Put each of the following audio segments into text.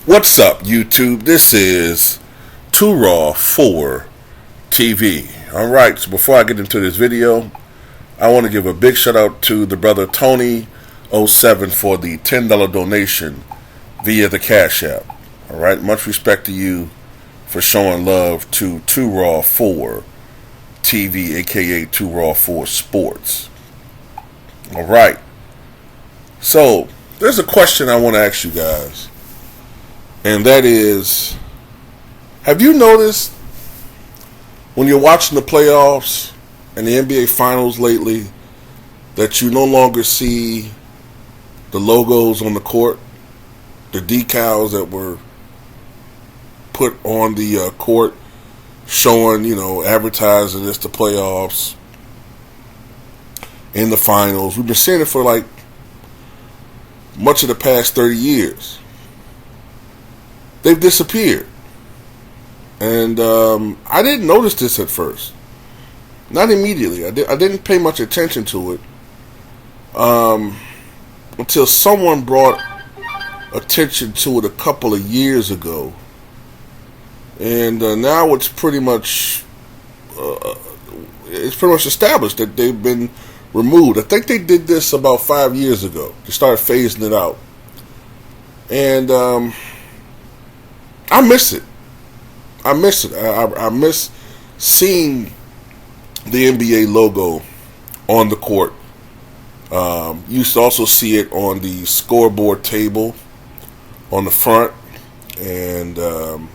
What's up, YouTube? This is Too Raw for TV. Alright, so before I get into this video, I want to give a big shout out to the brother Tony07 for the $10 donation via the Cash App. Alright, much respect to you for showing love to Too Raw for TV, aka Too Raw for Sports. Alright, so there's a question I want to ask you guys. And that is, have you noticed when you're watching the playoffs and the NBA Finals lately that you no longer see the logos on the court, the decals that were put on the court showing, advertising it's the playoffs in the finals? We've been seeing it for like much of the past 30 years. They've disappeared. And I didn't notice this at first. Not immediately. I didn't pay much attention to it until someone brought attention to it a couple of years ago. And now it's pretty much established that they've been removed. I think they did this about 5 years ago. They started phasing it out. And I miss it. I miss seeing the NBA logo on the court. You used to also see it on the scoreboard table on the front. And in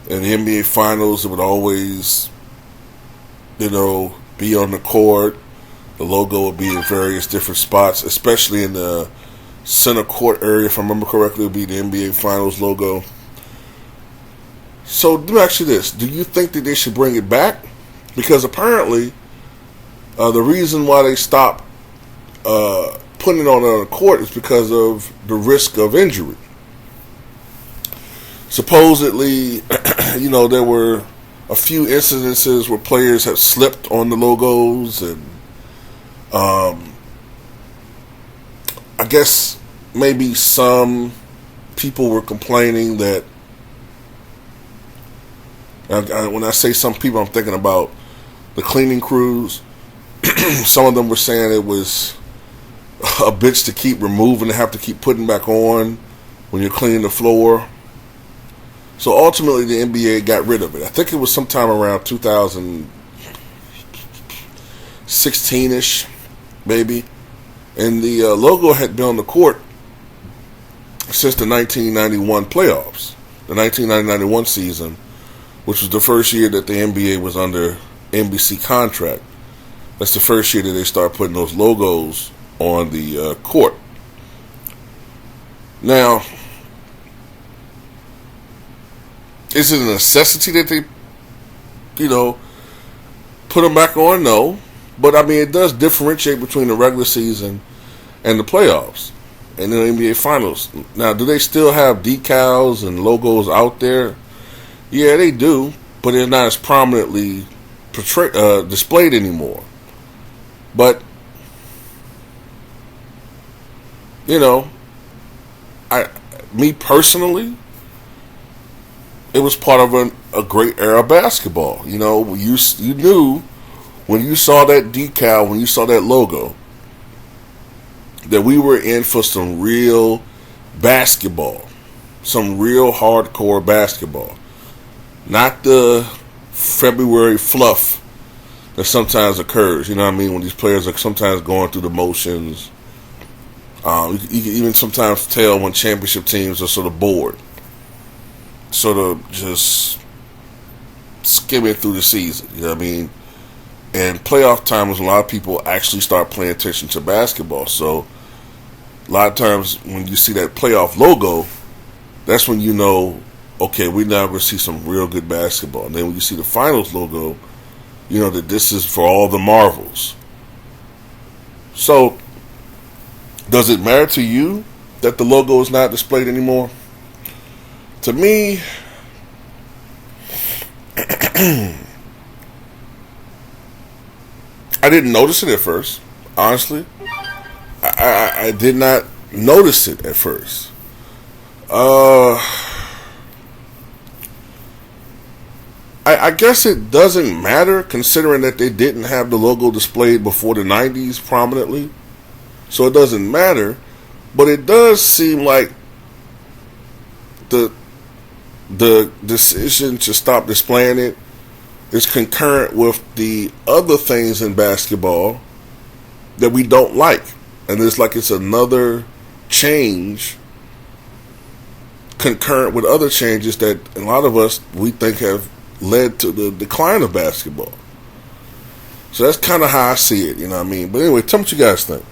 the NBA Finals, it would always, be on the court. The logo would be in various different spots, especially in the center court area. If I remember correctly, it would be the NBA Finals logo. So let me ask you this. Do you think that they should bring it back? Because apparently the reason why they stopped putting it on the court is because of the risk of injury. Supposedly, there were a few incidences where players have slipped on the logos, and I guess maybe some people were complaining that. When I say some people, I'm thinking about the cleaning crews. Some of them were saying it was a bitch to keep removing and have to keep putting back on when you're cleaning the floor. So ultimately, the NBA got rid of it. I think it was sometime around 2016-ish, maybe. And the logo had been on the court since the 1991 playoffs, the 1990-91 season, which was the first year that the NBA was under NBC contract. That's the first year that they started putting those logos on the court. Now, is it a necessity that they, put them back on? No. But, it does differentiate between the regular season and the playoffs and the NBA Finals. Now, do they still have decals and logos out there? Yeah, they do, but they're not as prominently displayed anymore. But, me personally, it was part of a great era of basketball. You knew when you saw that decal, when you saw that logo, that we were in for some real basketball, some real hardcore basketball. Not the February fluff that sometimes occurs, when these players are sometimes going through the motions. You can even sometimes tell when championship teams are sort of bored, sort of just skimming through the season, And playoff time is when a lot of people actually start paying attention to basketball. So a lot of times when you see that playoff logo, that's when okay, we're now going to see some real good basketball. And then when you see the finals logo, that this is for all the marvels. So, does it matter to you that the logo is not displayed anymore? To me, I didn't notice it at first, honestly. I did not notice it at first. Uh, I guess it doesn't matter considering that they didn't have the logo displayed before the 90s prominently. So it doesn't matter. But it does seem like the decision to stop displaying it is concurrent with the other things in basketball that we don't like. And it's like it's another change concurrent with other changes that a lot of us, we think, have led to the decline of basketball. So that's kind of how I see it, you know what I mean? But anyway, tell me what you guys think.